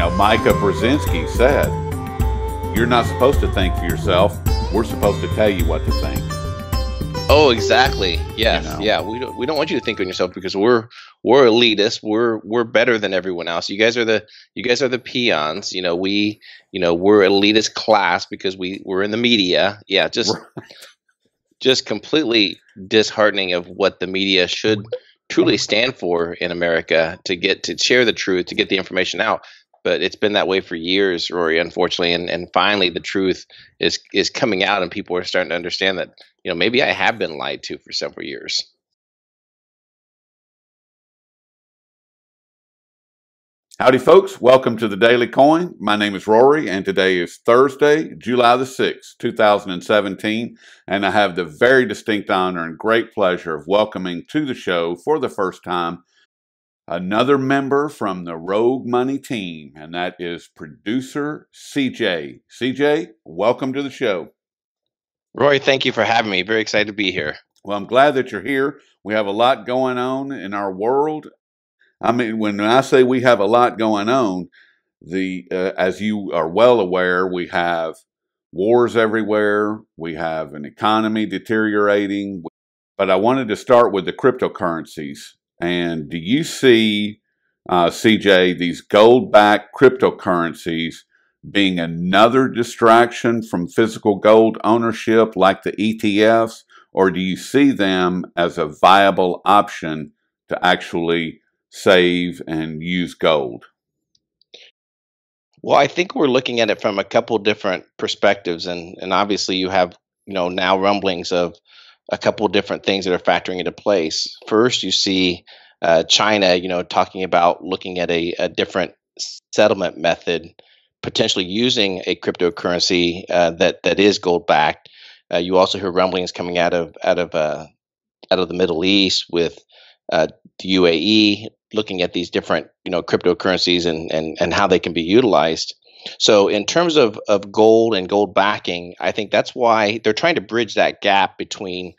Micah Brzezinski said, you're not supposed to think for yourself. We're supposed to tell you what to think. Oh, exactly. Yes. Yeah. We don't want you to think on yourself because we're elitists. We're better than everyone else. You guys are the peons. We're elitist class because we're in the media. Yeah. Just completely disheartening of what the media should truly stand for in America to share the truth, to get the information out. But it's been that way for years, Rory, unfortunately. And finally the truth is coming out and people are starting to understand that, maybe I have been lied to for several years. Howdy, folks. Welcome to the Daily Coin. My name is Rory, and today is Thursday, July the 6th, 2017, and I have the very distinct honor and great pleasure of welcoming to the show for the first time another member from the Rogue Money team, and that is producer CJ. CJ, welcome to the show. Rory, thank you for having me. Very excited to be here. Well, I'm glad that you're here. We have a lot going on in our world. I mean, when I say we have a lot going on, as you are well aware, we have wars everywhere. We have an economy deteriorating. But I wanted to start with the cryptocurrencies. And do you see, CJ, these gold-backed cryptocurrencies being another distraction from physical gold ownership like the ETFs? Or do you see them as a viable option to actually save and use gold? Well, I think we're looking at it from a couple different perspectives, and obviously you have now rumblings of a couple different things that are factoring into place. First, you see China, talking about looking at a different settlement method, potentially using a cryptocurrency that is gold backed. You also hear rumblings coming out of the Middle East with the UAE looking at these different cryptocurrencies and how they can be utilized. So in terms of gold and gold backing, I think that's why they're trying to bridge that gap between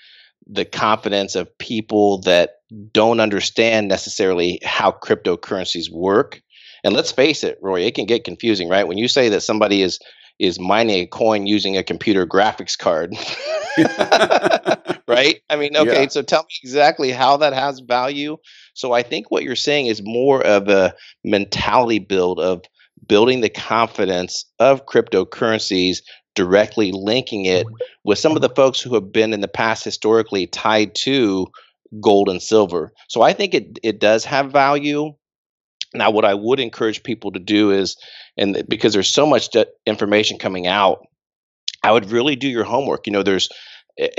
the confidence of people that don't understand necessarily how cryptocurrencies work. And let's face it, Roy, it can get confusing, right? When you say that somebody is mining a coin using a computer graphics card, right? I mean, okay, Yeah. so tell me exactly how that has value. So I think what you're saying is more of a mentality build of building the confidence of cryptocurrencies, directly linking it with some of the folks who have been in the past historically tied to gold and silver. So I think it does have value. Now, what I would encourage people to do is, and because there's so much information coming out, I would really do your homework. There's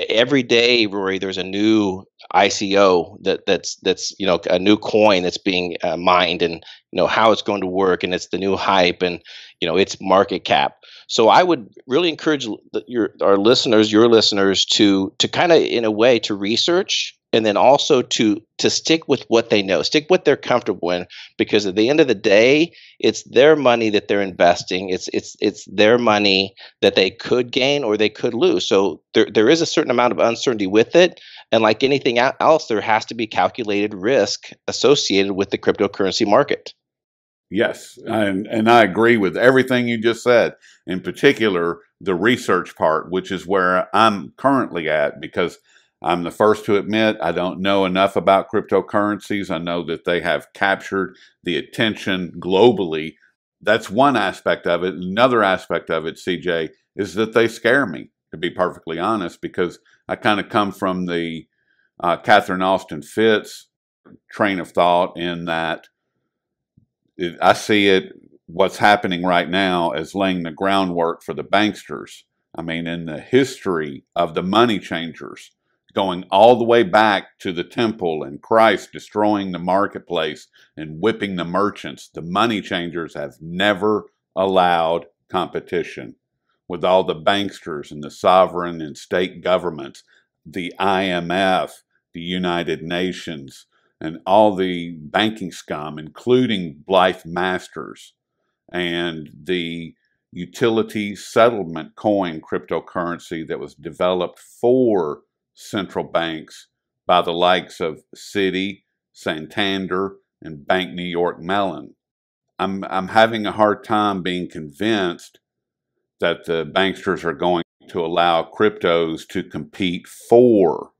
every day, Rory, there's a new ICO that's a new coin that's being mined, and how it's going to work, and it's the new hype, and its market cap. So I would really encourage your listeners to kind of, in a way, to research, and then also to stick with what they know, stick what they're comfortable in, because at the end of the day, it's their money that they're investing. It's their money that they could gain or they could lose. So there is a certain amount of uncertainty with it. And like anything else, there has to be calculated risk associated with the cryptocurrency market. Yes, and I agree with everything you just said, in particular, the research part, which is where I'm currently at, because I'm the first to admit I don't know enough about cryptocurrencies. I know that they have captured the attention globally. That's one aspect of it. Another aspect of it, CJ, is that they scare me, to be perfectly honest, because I kind of come from the Catherine Austin Fitts train of thought, in that I see it, what's happening right now, as laying the groundwork for the banksters. I mean, in the history of the money changers, going all the way back to the temple and Christ destroying the marketplace and whipping the merchants, the money changers have never allowed competition. With all the banksters and the sovereign and state governments, the IMF, the United Nations, and all the banking scum, including Blythe Masters and the utility settlement coin cryptocurrency that was developed for central banks by the likes of Citi, Santander, and Bank New York Mellon. I'm having a hard time being convinced that the banksters are going to allow cryptos to compete for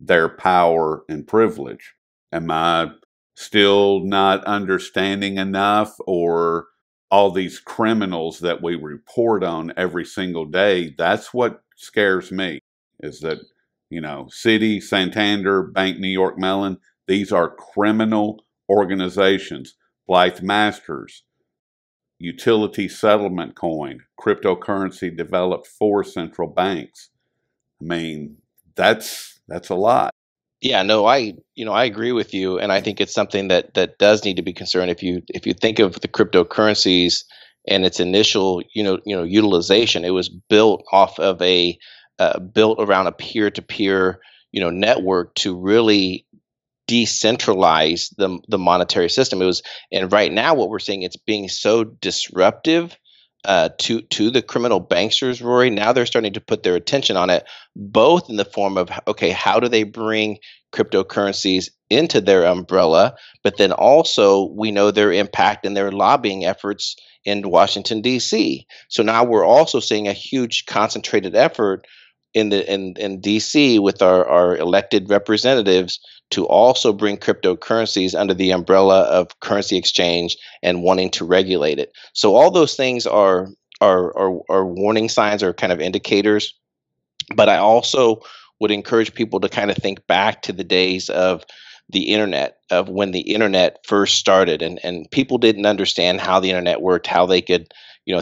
their power and privilege. Am I still not understanding enough, or all these criminals that we report on every single day? That's what scares me, is that, Citi, Santander, Bank New York Mellon, these are criminal organizations. Blythe Masters, utility settlement coin, cryptocurrency developed for central banks. I mean, that's a lot. Yeah, no, I agree with you, and I think it's something that does need to be concerned. If you think of the cryptocurrencies and its initial, utilization, it was built off of built around a peer-to-peer, network to really decentralize the monetary system. It was, and right now what we're seeing, it's being so disruptive to the criminal banksters, Rory. Now they're starting to put their attention on it, both in the form of, okay, how do they bring cryptocurrencies into their umbrella, but then also we know their impact and their lobbying efforts in Washington D.C. So now we're also seeing a huge concentrated effort in DC with our elected representatives to also bring cryptocurrencies under the umbrella of currency exchange and wanting to regulate it. So all those things are warning signs, or kind of indicators. But I also would encourage people to kind of think back to the days of the internet, of when the internet first started, and people didn't understand how the internet worked, how they could,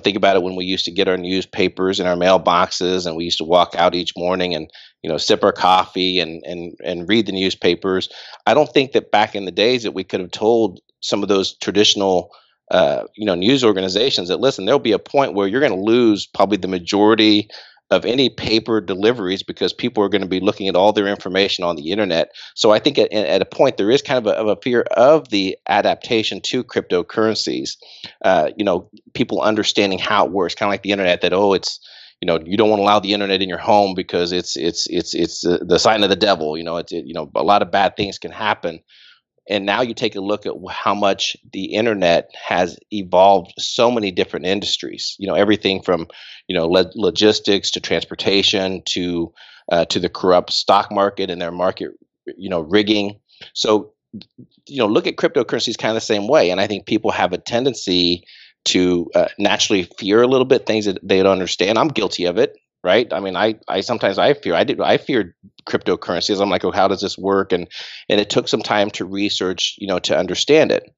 think about it when we used to get our newspapers in our mailboxes, and we used to walk out each morning and, sip our coffee and read the newspapers. I don't think that back in the days that we could have told some of those traditional news organizations that, listen, there'll be a point where you're going to lose probably the majority of any paper deliveries, because people are going to be looking at all their information on the internet. So I think at a point there is kind of a fear of the adaptation to cryptocurrencies. People understanding how it works, kind of like the internet. That, oh, it's, you don't want to allow the internet in your home because it's the sign of the devil. A lot of bad things can happen. And now you take a look at how much the internet has evolved so many different industries. Everything from logistics to transportation to the corrupt stock market and their market rigging. So look at cryptocurrencies kind of the same way. And I think people have a tendency to naturally fear a little bit things that they don't understand. I'm guilty of it, right? I mean, I sometimes I feared cryptocurrencies. I'm like, oh, how does this work? And it took some time to research, to understand it.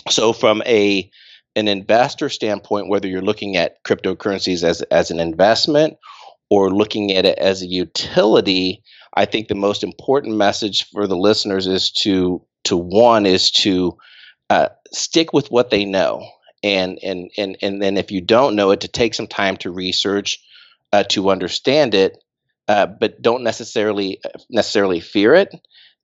So from an investor standpoint, whether you're looking at cryptocurrencies as an investment or looking at it as a utility, I think the most important message for the listeners is to stick with what they know, and then if you don't know it, to take some time to research, to understand it, but don't necessarily fear it.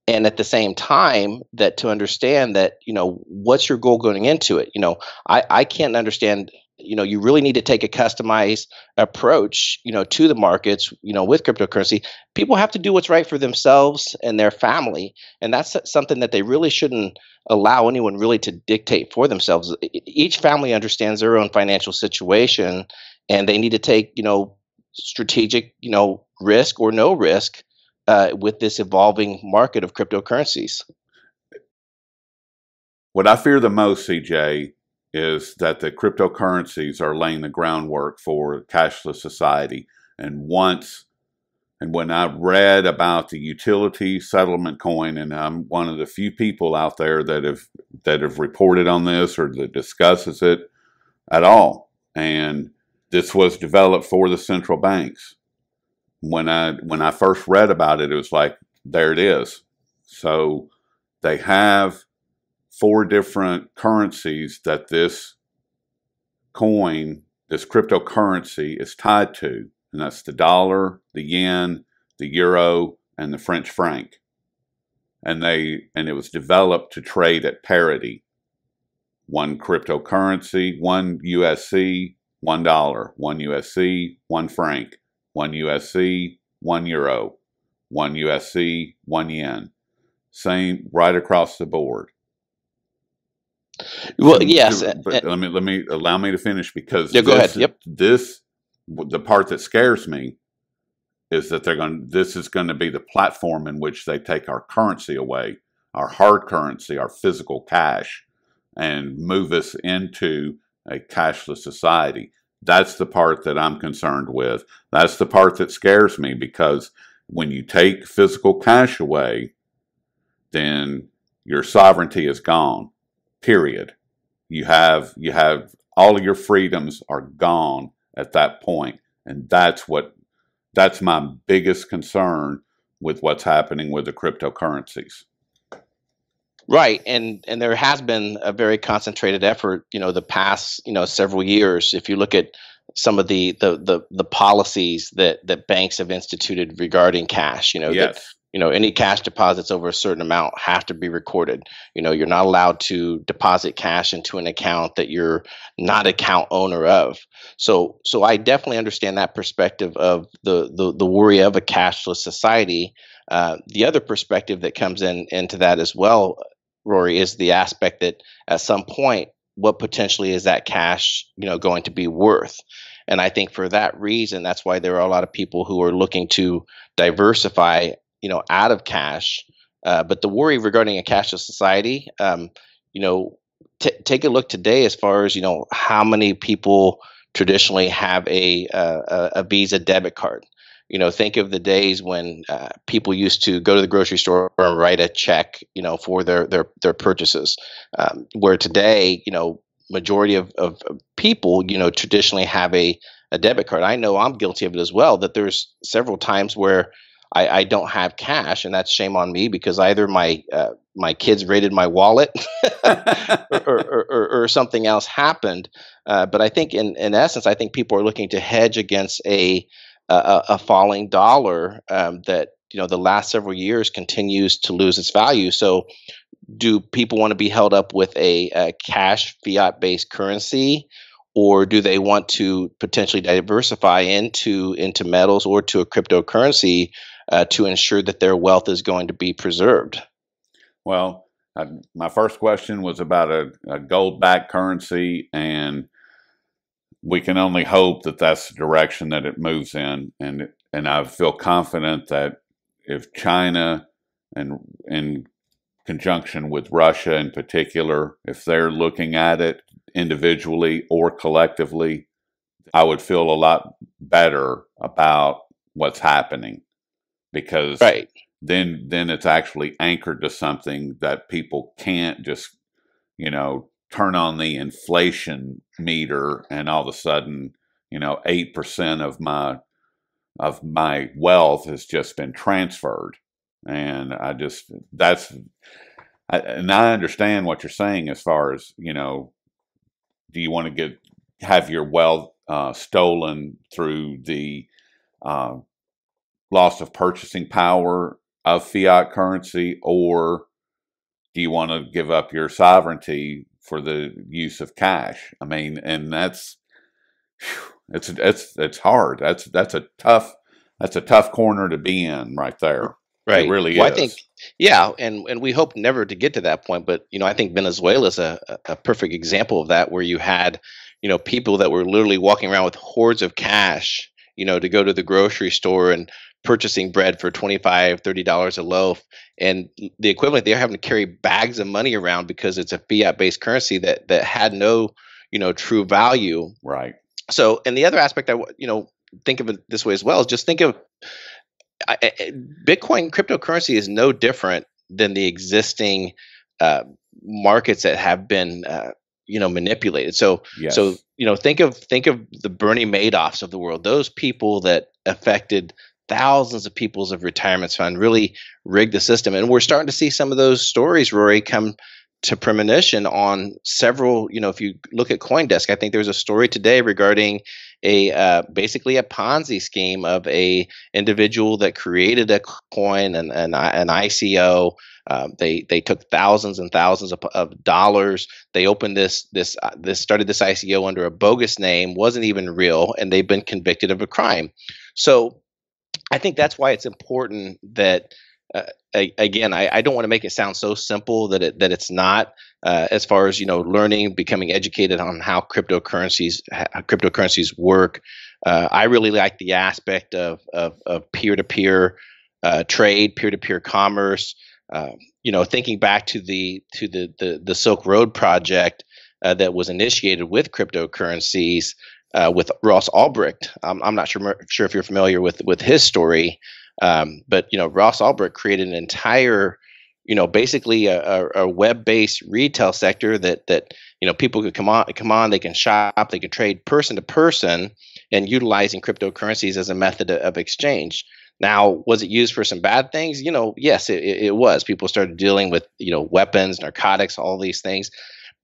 And at the same time, that to understand that, what's your goal going into it. I can't understand. You really need to take a customized approach, to the markets, with cryptocurrency. People have to do what's right for themselves and their family, and that's something that they really shouldn't allow anyone really to dictate for themselves. Each family understands their own financial situation, and they need to take, strategic, risk or no risk, with this evolving market of cryptocurrencies. What I fear the most, CJ, is that the cryptocurrencies are laying the groundwork for cashless society. And when I read about the utility settlement coin, and I'm one of the few people out there that have reported on this or that discusses it at all, and this was developed for the central banks. When I first read about it, it was like, there it is. So they have 4 different currencies that this cryptocurrency is tied to, and that's the dollar, the yen, the euro, and the French franc. And it was developed to trade at parity. One cryptocurrency, one USC, $1, one USC, one franc, one USC, one euro, one USC, one yen. Same right across the board. Well, yes. But let me allow me to finish, because Yeah, go ahead. Yep. the part that scares me is that this is going to be the platform in which they take our currency away, our hard currency, our physical cash, and move us into a cashless society. That's the part that I'm concerned with. That's the part that scares me, because when you take physical cash away, then your sovereignty is gone. Period. You have all of your freedoms are gone at that point, and that's my biggest concern with what's happening with the cryptocurrencies. Right, and there has been a very concentrated effort, the past, several years. If you look at some of the policies that banks have instituted regarding cash, that Yes. any cash deposits over a certain amount have to be recorded. You're not allowed to deposit cash into an account that you're not account owner of. So I definitely understand that perspective of the worry of a cashless society. The other perspective that comes into that as well, Rory, is the aspect that at some point, what potentially is that cash, going to be worth? And I think for that reason, that's why there are a lot of people who are looking to diversify, out of cash. But the worry regarding a cashless society, you know, take a look today as far as how many people traditionally have a Visa debit card. Think of the days when people used to go to the grocery store and write a check, for their purchases. Where today, majority of people, traditionally have a debit card. I know I'm guilty of it as well. That there's several times where I don't have cash, and that's shame on me, because either my kids raided my wallet or something else happened. But I think in essence, I think people are looking to hedge against a falling dollar, that the last several years continues to lose its value. So, do people want to be held up with a cash fiat based currency, or do they want to potentially diversify into metals or to a cryptocurrency to ensure that their wealth is going to be preserved? Well, my first question was about a gold-backed currency, and we can only hope that that's the direction that it moves in. And I feel confident that if China, and in conjunction with Russia in particular, if they're looking at it individually or collectively, I would feel a lot better about what's happening, because Right. then it's actually anchored to something that people can't just, turn on the inflation meter and all of a sudden, 8% of my wealth has just been transferred. And and I understand what you're saying as far as, do you want to have your wealth stolen through the uh, loss of purchasing power of fiat currency, or do you want to give up your sovereignty for the use of cash? I mean, and it's hard. That's a tough corner to be in right there. It Right. really Well, I think, is. yeah, and we hope never to get to that point. But I think Venezuela is a perfect example of that, where you had, people that were literally walking around with hordes of cash, to go to the grocery store and purchasing bread for 25, $30 a loaf, and the equivalent, they're having to carry bags of money around because it's a fiat based currency that had no, true value. Right. So, and the other aspect think of it this way as well, is just think of Bitcoin cryptocurrency is no different than the existing uh, markets that have been manipulated. So Yes. think of the Bernie Madoffs of the world. Those people that affected thousands of people's of retirement fund really rigged the system, and we're starting to see some of those stories, Rory, come to premonition on several. If you look at CoinDesk, I think there's a story today regarding a basically a Ponzi scheme of a individual that created a coin and an ICO. They took thousands and thousands of dollars. They opened this started this ICO under a bogus name, wasn't even real, and they've been convicted of a crime. So I think that's why it's important that uh, again, I don't want to make it sound so simple that it's not. As far as learning, becoming educated on how cryptocurrencies work, I really like the aspect of peer to peer trade, peer to peer commerce. Uh, Thinking back to the Silk Road project that was initiated with cryptocurrencies with Ross Ulbricht. I'm not sure if you're familiar with his story, but Ross Ulbricht created an entire, basically a web-based retail sector that people could come on, they can shop, they can trade person to person, and utilizing cryptocurrencies as a method of exchange. Now, was it used for some bad things? Yes, it was. People started dealing with weapons, narcotics, all these things.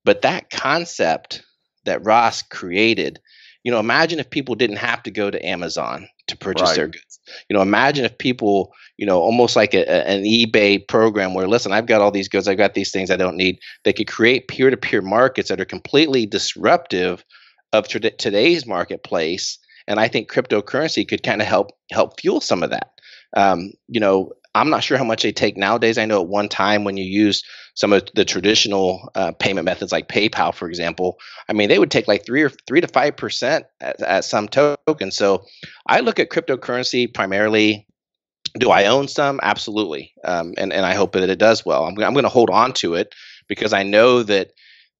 But that concept that Ross created, imagine if people didn't have to go to Amazon to purchase Right. their goods. Imagine if people, almost like an eBay program where, listen, I've got all these goods, I've got these things I don't need. They could create peer-to-peer markets that are completely disruptive of today's marketplace. And I think cryptocurrency could kind of help fuel some of that. I'm not sure how much they take nowadays. I know at one time when you use some of the traditional payment methods like PayPal, for example, I mean they would take like 3 to 5% at some token. So I look at cryptocurrency primarily. Do I own some? Absolutely, and I hope that it does well. I'm going to hold on to it because I know that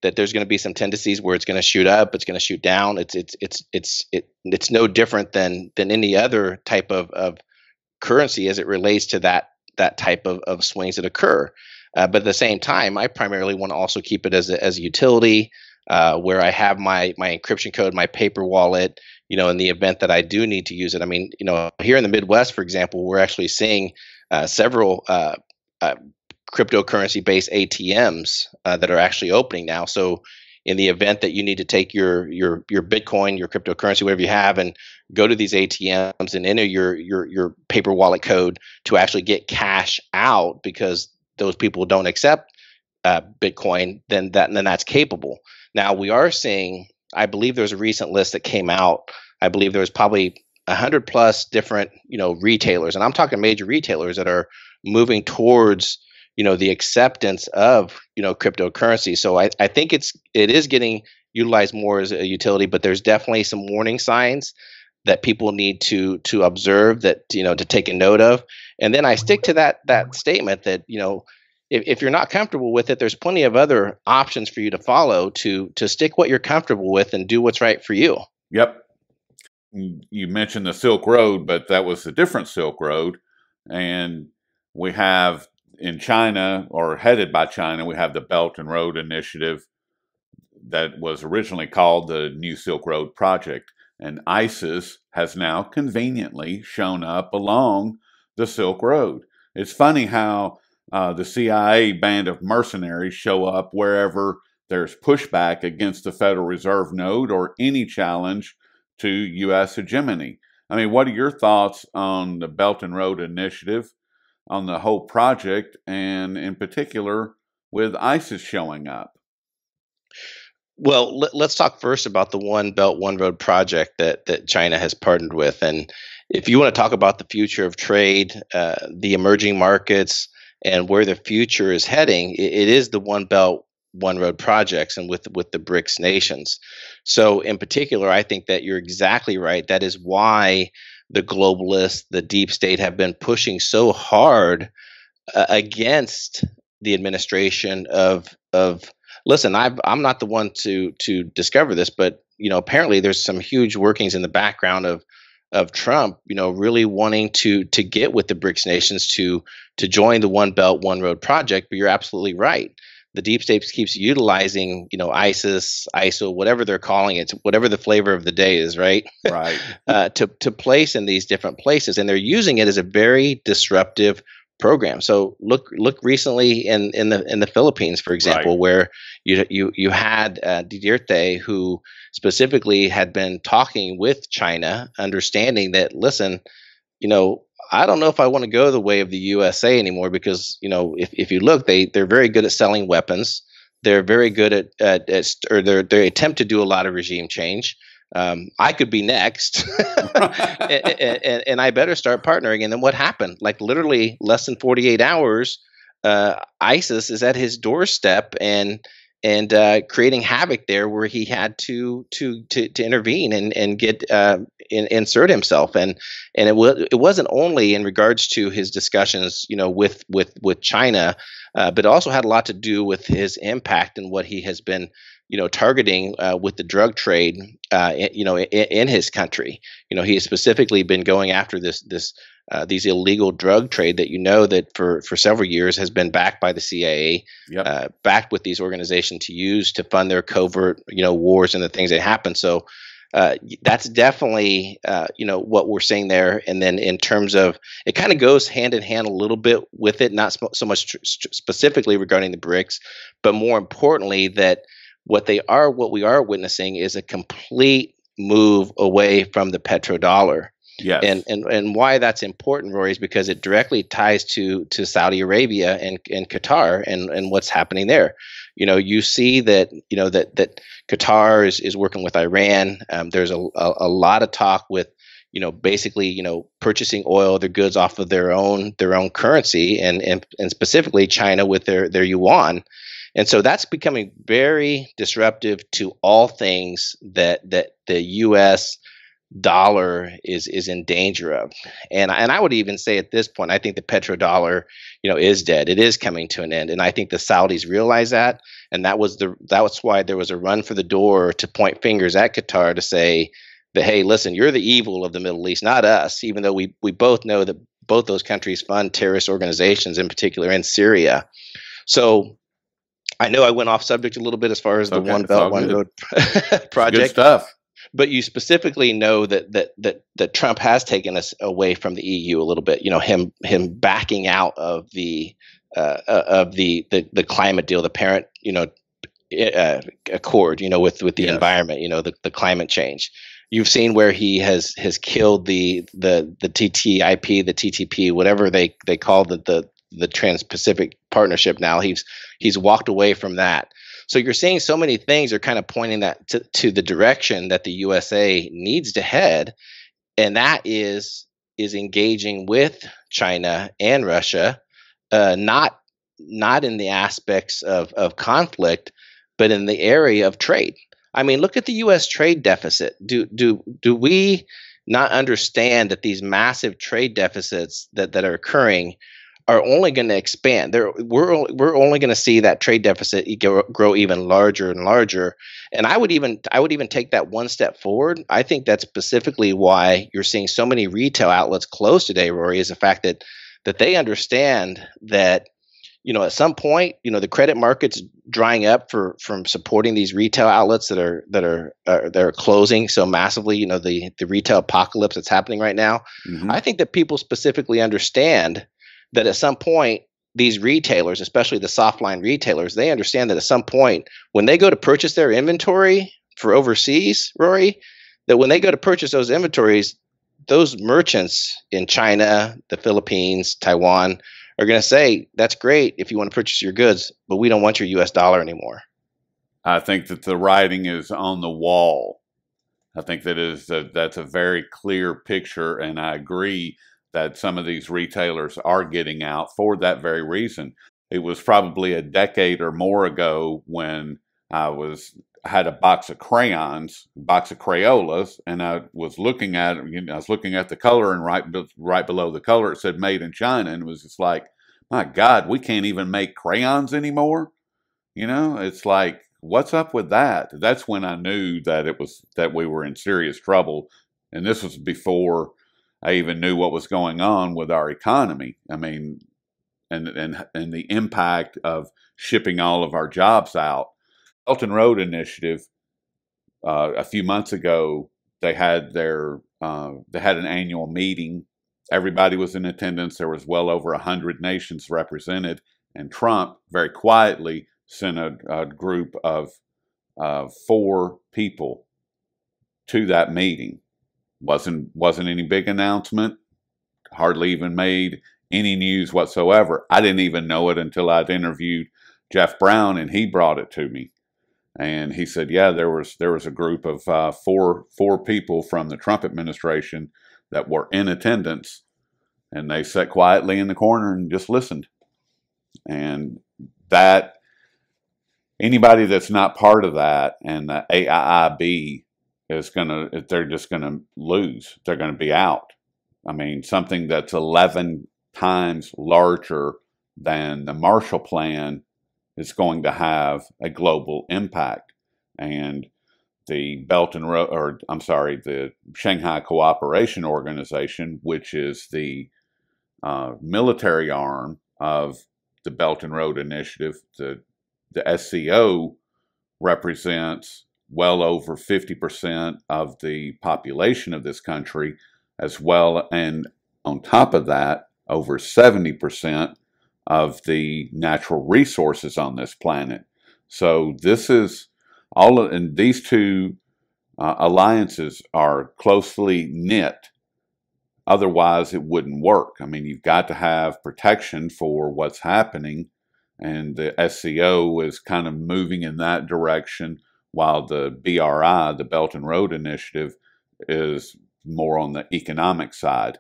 there's going to be some tendencies where it's going to shoot up, it's going to shoot down. It's no different than any other type of currency as it relates to that type of swings that occur. But at the same time, I primarily want to also keep it as a utility where I have my encryption code, my paper wallet. In the event that I do need to use it. I mean, here in the Midwest, for example, we're actually seeing several cryptocurrency-based ATMs that are actually opening now. So in the event that you need to take your Bitcoin, your cryptocurrency, whatever you have, and go to these ATMs and enter your paper wallet code to actually get cash out because those people don't accept Bitcoin, then that's capable. Now we are seeing, I believe there's a recent list that came out. I believe there's probably 100 plus different retailers, and I'm talking major retailers that are moving towards the acceptance of cryptocurrency. So I think it is getting utilized more as a utility, but there's definitely some warning signs that people need to observe, that to take a note of. And then I stick to that statement that if you're not comfortable with it, there's plenty of other options for you to follow to stick what you're comfortable with and do what's right for you. Yep. You mentioned the Silk Road, but that was a different Silk Road. And we have in China, or headed by China, we have the Belt and Road Initiative that was originally called the New Silk Road Project. And ISIS has now conveniently shown up along the Silk Road. It's funny how the CIA band of mercenaries show up wherever there's pushback against the Federal Reserve note or any challenge to U.S. hegemony. I mean, what are your thoughts on the Belt and Road Initiative, on the whole project, and in particular with ISIS showing up? Well, let's talk first about the One Belt, One Road project that China has partnered with. And if you want to talk about the future of trade, the emerging markets, and where the future is heading, it is the One Belt, One Road projects, and with the BRICS nations. So, in particular, I think that you're exactly right. That is why the globalists, the deep state, have been pushing so hard against the administration of listen, I'm not the one to discover this, but apparently there's some huge workings in the background of Trump, really wanting to get with the BRICS nations to join the One Belt, One Road project. But you're absolutely right. The deep state keeps utilizing, ISIS, ISIL, whatever they're calling it, whatever the flavor of the day is, right? Right. To place in these different places, and they're using it as a very disruptive program. So look recently in the Philippines, for example, Right. where you had Duterte, who specifically had been talking with China, understanding that, listen, I don't know if I want to go the way of the USA anymore, because if you look, they're very good at selling weapons. They're very good at or they attempt to do a lot of regime change. I could be next, and I better start partnering. And then what happened? Like literally less than 48 hours, ISIS is at his doorstep and creating havoc there, where he had to intervene and get insert himself. And it wasn't only in regards to his discussions, with China, but it also had a lot to do with his impact and what he has been, targeting with the drug trade, in his country. He has specifically been going after these illegal drug trade that, that for several years has been backed by the CIA, Yep. backed with these organizations to use to fund their covert, wars and the things that happen. So that's definitely, what we're seeing there. And then in terms of, it kind of goes hand in hand a little bit with it, not so much specifically regarding the BRICS, but more importantly that what we are witnessing is a complete move away from the petrodollar. Yes. And why that's important, Rory, is because it directly ties to Saudi Arabia and Qatar and what's happening there. You see that that Qatar is working with Iran. There's a lot of talk with basically purchasing oil, their goods off of their own currency, and specifically China with their yuan. And so that's becoming very disruptive to all things that the U.S. dollar is in danger of. And I would even say at this point, I think the petrodollar, is dead. It is coming to an end. And I think the Saudis realize that. And that's why there was a run for the door to point fingers at Qatar to say that, hey, listen, you're the evil of the Middle East, not us, even though we both know that both those countries fund terrorist organizations, in particular in Syria. So I know I went off subject a little bit as far as the One Belt, One Road project. Good stuff. But you specifically know that Trump has taken us away from the EU a little bit. Him backing out of the climate deal, the Parent Accord, with the Yes. environment, the climate change. You've seen where he has killed the TTIP, the TTP, whatever they call the Trans-Pacific Partnership. Now he's walked away from that. So you're seeing so many things are kind of pointing that to the direction that the USA needs to head, and that is engaging with China and Russia, not in the aspects of conflict, but in the area of trade. I mean, look at the U.S. trade deficit. Do we not understand that these massive trade deficits that are occurring are only going to expand? We're only going to see that trade deficit grow even larger and larger. And I would even take that one step forward. I think that's specifically why you're seeing so many retail outlets close today, Rory, is the fact that they understand that at some point the credit market's drying up from supporting these retail outlets that are closing so massively. The retail apocalypse that's happening right now. Mm-hmm. I think that people specifically understand that at some point, these retailers, especially the softline retailers, they understand that at some point, when they go to purchase their inventory for overseas, Rory, that when they go to purchase those inventories, those merchants in China, the Philippines, Taiwan are going to say, that's great if you want to purchase your goods, but we don't want your US dollar anymore. I think that the writing is on the wall. I think that's a very clear picture, and I agree that some of these retailers are getting out for that very reason. It was probably a decade or more ago when I had a box of crayons, box of Crayolas, and I was looking at it. I was looking at the color, and right below the color it said "Made in China," and it was just like, my God, we can't even make crayons anymore. It's like, what's up with that? That's when I knew that we were in serious trouble, and this was before I even knew what was going on with our economy. I mean, and the impact of shipping all of our jobs out. Belt and Road Initiative, a few months ago, they had an annual meeting. Everybody was in attendance. There was well over 100 nations represented, and Trump very quietly sent a group of 4 people to that meeting. Wasn't any big announcement, hardly even made any news whatsoever. I didn't even know it until I'd interviewed Jeff Brown, and he brought it to me. And he said, yeah, there was a group of four people from the Trump administration that were in attendance, and they sat quietly in the corner and just listened. And that anybody that's not part of that, and the AIIB they're just gonna lose. They're gonna be out. I mean, something that's 11 times larger than the Marshall Plan is going to have a global impact. And the Belt and Road, or I'm sorry, the Shanghai Cooperation Organization, which is the military arm of the Belt and Road Initiative, the SCO represents well over 50% of the population of this country, as well, and on top of that, over 70% of the natural resources on this planet. So this is and these two alliances are closely knit. Otherwise, it wouldn't work. I mean, you've got to have protection for what's happening, and the SCO is kind of moving in that direction, while the BRI, the Belt and Road Initiative, is more on the economic side.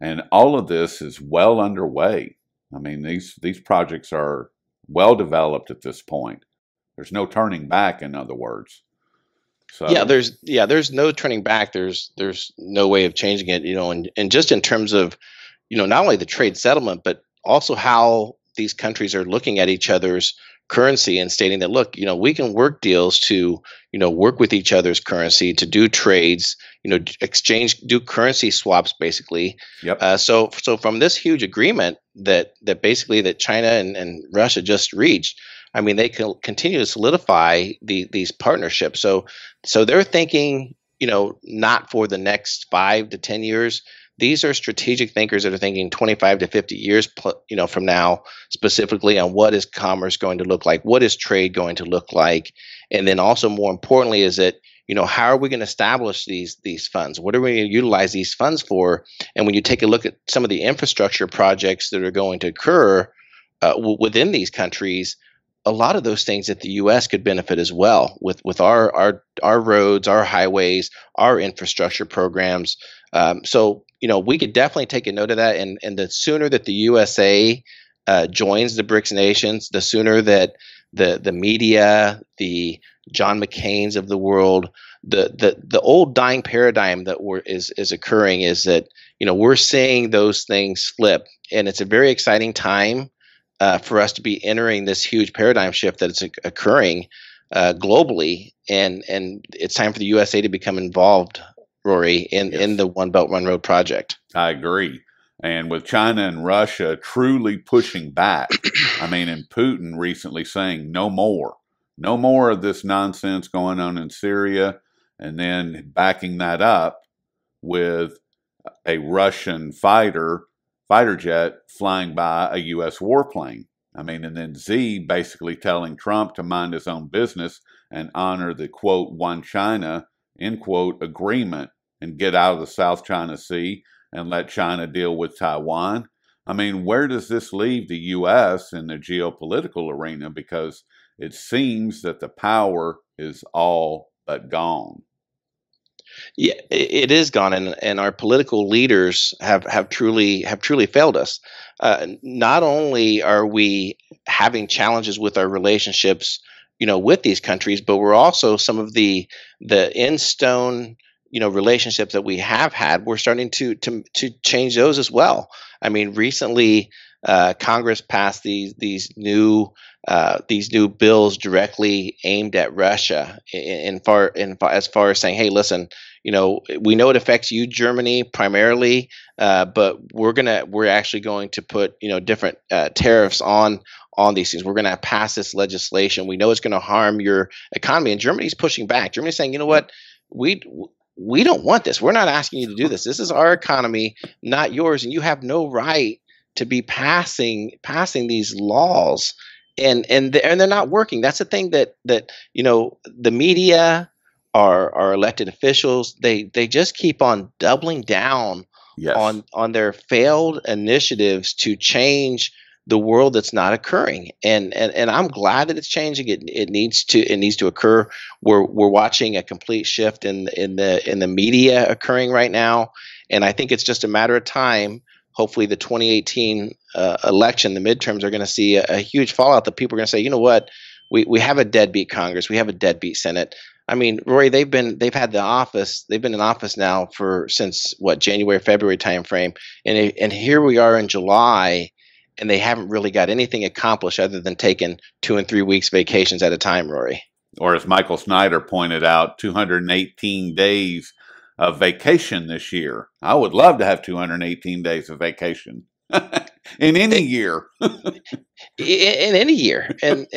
And all of this is well underway. I mean, these projects are well developed at this point. There's no turning back, in other words. So there's no turning back. There's no way of changing it, and just in terms of, not only the trade settlement, but also how these countries are looking at each other's currency and stating that, look, we can work deals to, work with each other's currency, to do trades, do currency swaps, basically. Yep. So from this huge agreement that basically that China and Russia just reached, I mean, they can continue to solidify these partnerships. So they're thinking, not for the next 5 to 10 years. These are strategic thinkers that are thinking 25 to 50 years, from now, specifically on what is commerce going to look like, what is trade going to look like, and then also more importantly is that, how are we going to establish these funds? What are we going to utilize these funds for? And when you take a look at some of the infrastructure projects that are going to occur within these countries, a lot of those things that the U.S. could benefit as well with our roads, our highways, our infrastructure programs. So we could definitely take a note of that. And the sooner that the USA joins the BRICS nations, the sooner that the media, the John McCain's of the world, the old dying paradigm that is occurring is that we're seeing those things flip, and it's a very exciting time for us to be entering this huge paradigm shift that is occurring globally, and it's time for the USA to become involved, Rory, in the One Belt One Road project. I agree. And with China and Russia truly pushing back, I mean, and Putin recently saying no more of this nonsense going on in Syria, and then backing that up with a Russian fighter jet flying by a U.S. warplane. I mean, and then Xi basically telling Trump to mind his own business and honor the, quote, one China, end quote, agreement and get out of the South China Sea and let China deal with Taiwan. I mean, where does this leave the U.S. in the geopolitical arena? Because it seems that the power is all but gone. Yeah, it is gone, and our political leaders have truly failed us. Not only are we having challenges with our relationships, with these countries, but we're also some of the in stone, relationships that we have had. We're starting to change those as well. I mean, recently, Congress passed these new bills directly aimed at Russia as far as saying, hey, listen, we know it affects you, Germany, primarily, but we're actually going to put different tariffs on these things. We're going to pass this legislation. We know it's going to harm your economy, and Germany's pushing back. Germany's saying, you know what, we don't want this. We're not asking you to do this. This is our economy, not yours, and you have no right to be passing these laws, and they're not working. That's the thing that the media, our elected officials, they just keep on doubling down Yes. on their failed initiatives to change the world that's not occurring. And I'm glad that it's changing. It needs to occur. We're watching a complete shift in the media occurring right now, and I think it's just a matter of time. Hopefully, the 2018 election, the midterms, are going to see a huge fallout. That people are going to say, you know what, we have a deadbeat Congress, we have a deadbeat Senate. I mean, Rory, they've been in office now for since what, January, February timeframe, and here we are in July, and they haven't really got anything accomplished other than taking 2 and 3 weeks vacations at a time, Rory. Or as Michael Snyder pointed out, 218 days of vacation this year. I would love to have 218 days of vacation in any year. In any year, and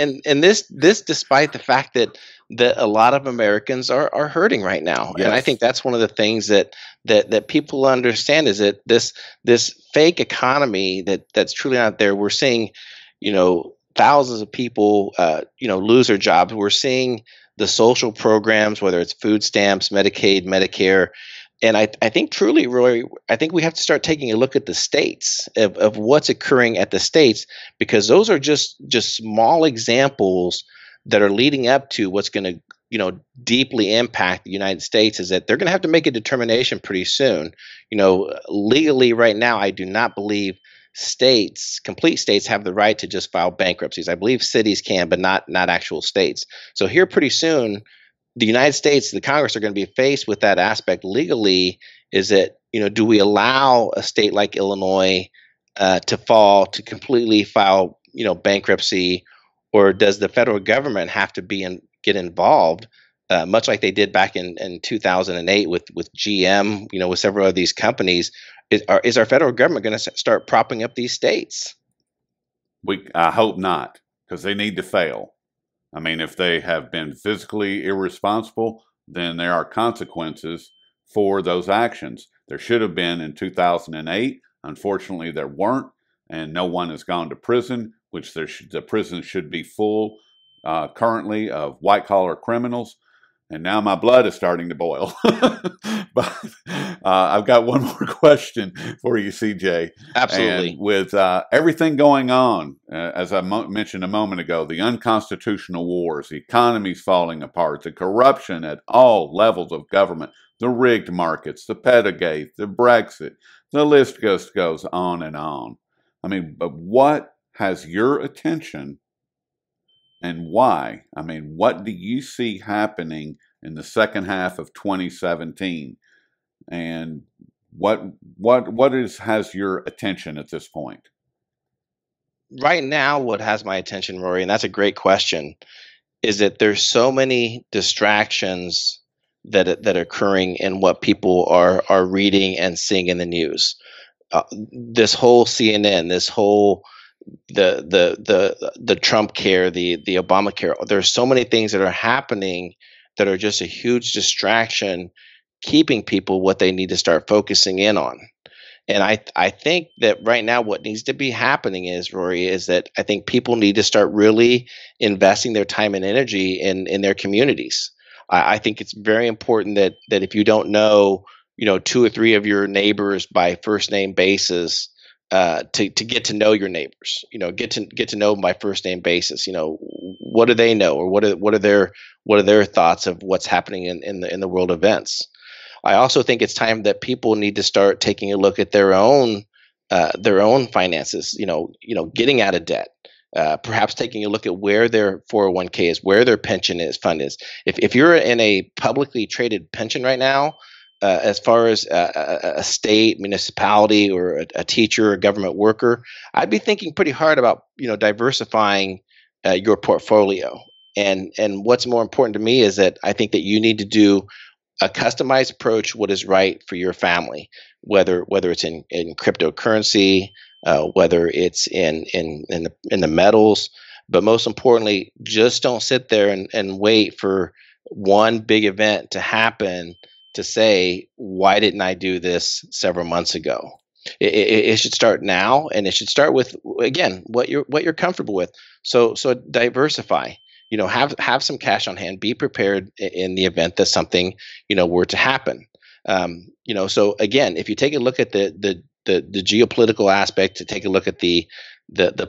this despite the fact that a lot of Americans are hurting right now. Yes. And I think that's one of the things that people understand, is that this fake economy that's truly not there. We're seeing, thousands of people lose their jobs. We're seeing the social programs, whether it's food stamps, Medicaid, Medicare. And I think truly, Roy, I think we have to start taking a look at the states of what's occurring at the states, because those are just small examples that are leading up to what's going to, deeply impact the United States. Is that they're going to have to make a determination pretty soon. Legally right now, I do not believe complete states have the right to just file bankruptcies. I believe cities can, but not actual states. So here pretty soon, the United States, the Congress, are going to be faced with that aspect legally. Is that, do we allow a state like Illinois to completely file, bankruptcy, or does the federal government have to get involved, much like they did back in 2008 with GM, with several of these companies? Is our federal government going to start propping up these states? I hope not, because they need to fail. I mean, if they have been physically irresponsible, then there are consequences for those actions. There should have been in 2008. Unfortunately, there weren't, and no one has gone to prison, which the prison should be full currently of white-collar criminals. And now my blood is starting to boil. But I've got one more question for you, CJ. Absolutely. And with everything going on, as I mentioned a moment ago, the unconstitutional wars, the economies falling apart, the corruption at all levels of government, the rigged markets, the Pedagate, the Brexit, the list just goes on and on. I mean, but what has your attention? And why? I mean, what do you see happening in the second half of 2017? And what has your attention at this point? Right now, what has my attention, Rory, and that's a great question, is that there's so many distractions that are occurring in what people are reading and seeing in the news. This whole CNN, this whole the Trump care, the Obamacare. There's so many things that are happening that are just a huge distraction, keeping people what they need to start focusing in on. And I think that right now what needs to be happening is, Rory, is that I think people need to start really investing their time and energy in their communities. I think it's very important that if you don't know, 2 or 3 of your neighbors by first name basis, to get to know your neighbors, get to know them by first name basis. What do they know, or what are their thoughts of what's happening in the world events? I also think it's time that people need to start taking a look at their own finances. Getting out of debt. Perhaps taking a look at where their 401k is, where their pension fund is. If you're in a publicly traded pension right now, as far as a state, municipality, or a teacher, a government worker, I'd be thinking pretty hard about diversifying your portfolio. And what's more important to me is that I think that you need to do a customized approach, what is right for your family, whether it's in cryptocurrency, whether it's in the metals, but most importantly, just don't sit there and wait for one big event to happen to say, why didn't I do this several months ago? It should start now, and it should start with, again, what you're comfortable with. So diversify. Have some cash on hand. Be prepared in the event that something were to happen. So again, if you take a look at the the geopolitical aspect, to take a look at the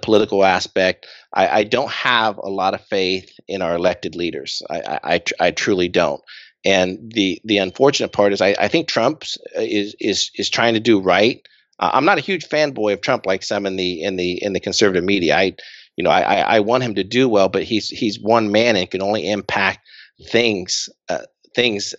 political aspect. I don't have a lot of faith in our elected leaders. I truly don't. And the unfortunate part is I think Trump is trying to do right. I'm not a huge fanboy of Trump like some in the conservative media. I want him to do well, but he's one man and can only impact things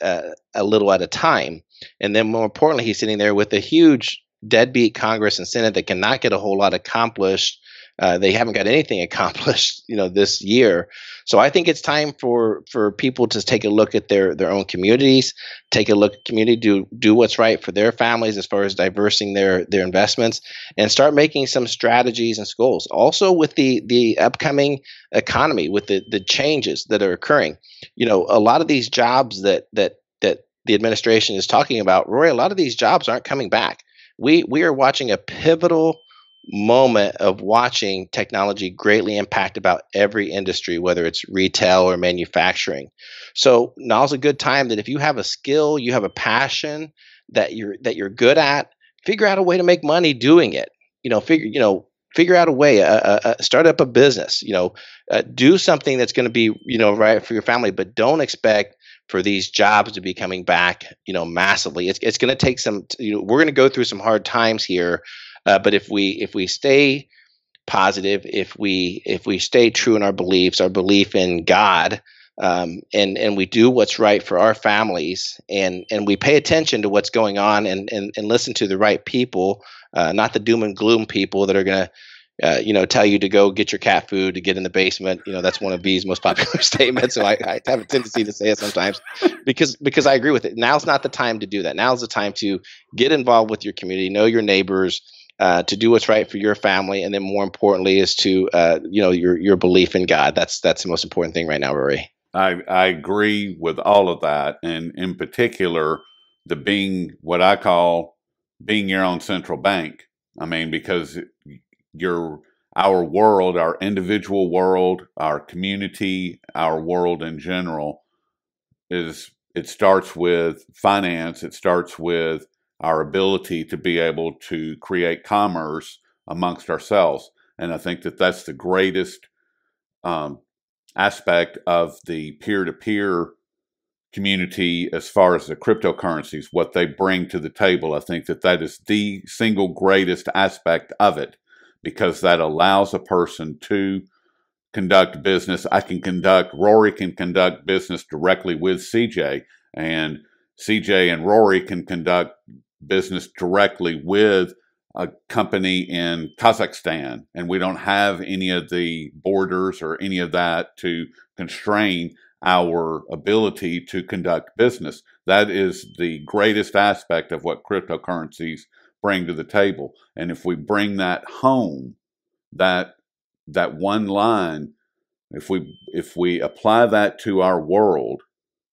a little at a time. And then more importantly, he's sitting there with a huge deadbeat Congress and Senate that cannot get a whole lot accomplished. They haven't got anything accomplished, this year. So I think it's time for people to take a look at their own communities, take a look at community, do what's right for their families as far as diversing their investments, and start making some strategies and goals. Also with the upcoming economy, with the changes that are occurring, a lot of these jobs that the administration is talking about, Roy, a lot of these jobs aren't coming back. We are watching a pivotal moment of watching technology greatly impact about every industry, whether it's retail or manufacturing. So now's a good time that if you have a skill, you have a passion that you're good at, figure out a way to make money doing it. Figure out a way, start up a business. Do something that's going to be right for your family, but don't expect for these jobs to be coming back massively. It's going to take some. We're going to go through some hard times here. But if we stay positive, if we stay true in our beliefs, our belief in God, and we do what's right for our families, and we pay attention to what's going on, and listen to the right people, not the doom and gloom people that are going to tell you to go get your cat food, to get in the basement. That's one of B's most popular statements. So I have a tendency to say it sometimes because I agree with it. Now's not the time to do that. Now's the time to get involved with your community, know your neighbors, to do what's right for your family, and then more importantly is to your belief in God. That's the most important thing right now, Rory. I agree with all of that, and in particular, the being what I call being your own central bank. I mean, because our world, our individual world, our community, our world in general it starts with finance. It starts with our ability to be able to create commerce amongst ourselves. And I think that that's the greatest aspect of the peer-to-peer community as far as the cryptocurrencies, what they bring to the table. I think that that is the single greatest aspect of it, because that allows a person to conduct business. Rory can conduct business directly with CJ, and CJ and Rory can conduct business directly with a company in Kazakhstan, and we don't have any of the borders or any of that to constrain our ability to conduct business. That is the greatest aspect of what cryptocurrencies bring to the table. And if we bring that home, that one line, if we apply that to our world,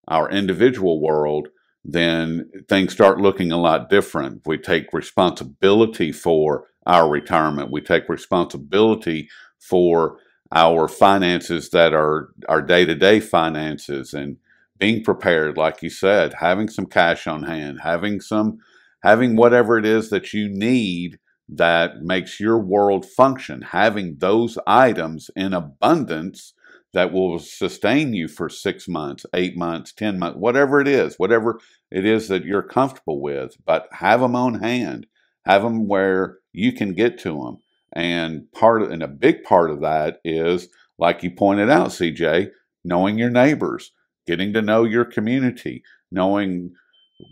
our individual world, then things start looking a lot different. We take responsibility for our retirement. We take responsibility for our finances that are our day-to-day finances, and being prepared, like you said, having some cash on hand, having whatever it is that you need that makes your world function, having those items in abundance that will sustain you for 6 months, 8 months, 10 months, whatever it is that you're comfortable with, but have them on hand, have them where you can get to them. And a big part of that is, like you pointed out, CJ, knowing your neighbors, getting to know your community, knowing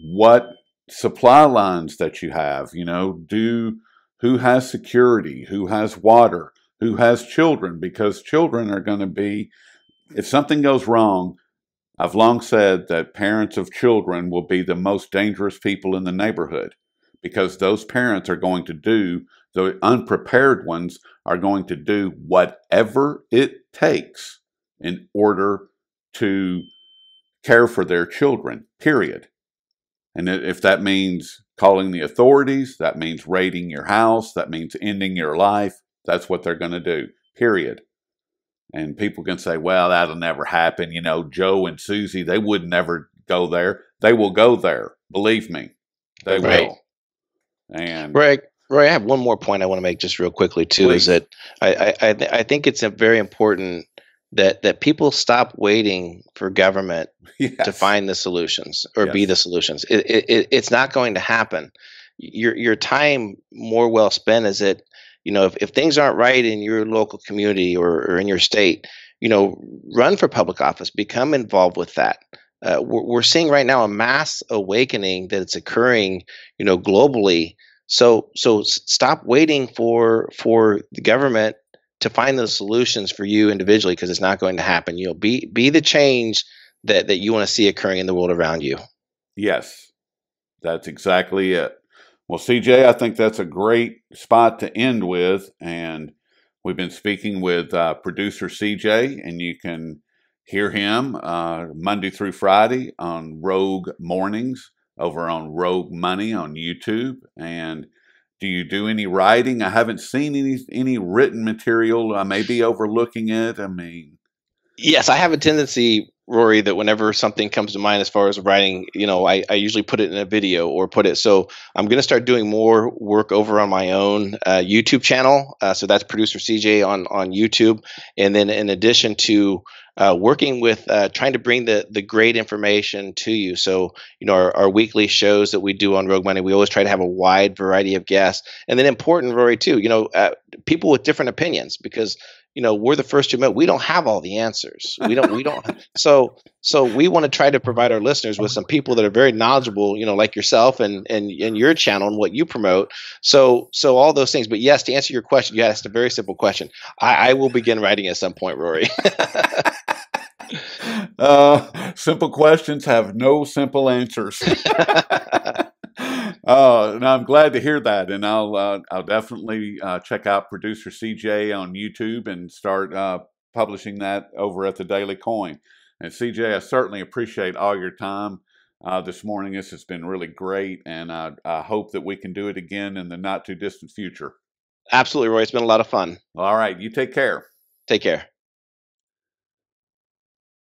what supply lines that you have, who has security, who has water, who has children, because children are going to be, if something goes wrong, I've long said that parents of children will be the most dangerous people in the neighborhood, because those parents are going to do, the unprepared ones are going to do whatever it takes in order to care for their children, period. And if that means calling the authorities, that means raiding your house, that means ending your life, that's what they're going to do, period. And people can say, well, that'll never happen. Joe and Susie, they would never go there. They will go there. Believe me, they Right. will. And Right. Roy, I have one more point I want to make just real quickly too. Is Please. that I think it's a very important that people stop waiting for government to Yes. find the solutions or be the Yes. solutions. It's not going to happen. Your time more well spent is that, if things aren't right in your local community or in your state, run for public office, become involved with that. We're seeing right now a mass awakening that it's occurring, globally. So stop waiting for the government to find those solutions for you individually, because it's not going to happen. Be the change that you want to see occurring in the world around you. Yes. That's exactly it. Well, CJ, I think that's a great spot to end with. And we've been speaking with producer CJ, and you can hear him Monday through Friday on Rogue Mornings over on Rogue Money on YouTube. And do you do any writing? I haven't seen any written material. I may be overlooking it. I mean, Yes, I have a tendency, Rory, that whenever something comes to mind as far as writing, I usually put it in a video or put it. So I'm going to start doing more work over on my own YouTube channel. So that's producer CJ on YouTube. And then in addition to working with trying to bring the great information to you. So, our weekly shows that we do on Rogue Money, we always try to have a wide variety of guests. And then important, Rory, too, people with different opinions, because we're the first to admit we don't have all the answers. We don't. So we want to try to provide our listeners with some people that are very knowledgeable, like yourself and your channel and what you promote. So all those things. But yes, to answer your question, you asked a very simple question. I will begin writing at some point, Rory. simple questions have no simple answers. No, I'm glad to hear that, and I'll definitely check out producer CJ on YouTube and start publishing that over at the Daily Coin. And CJ, I certainly appreciate all your time this morning. This has been really great, and I hope that we can do it again in the not too distant future. Absolutely, Roy. It's been a lot of fun. All right, you take care. Take care.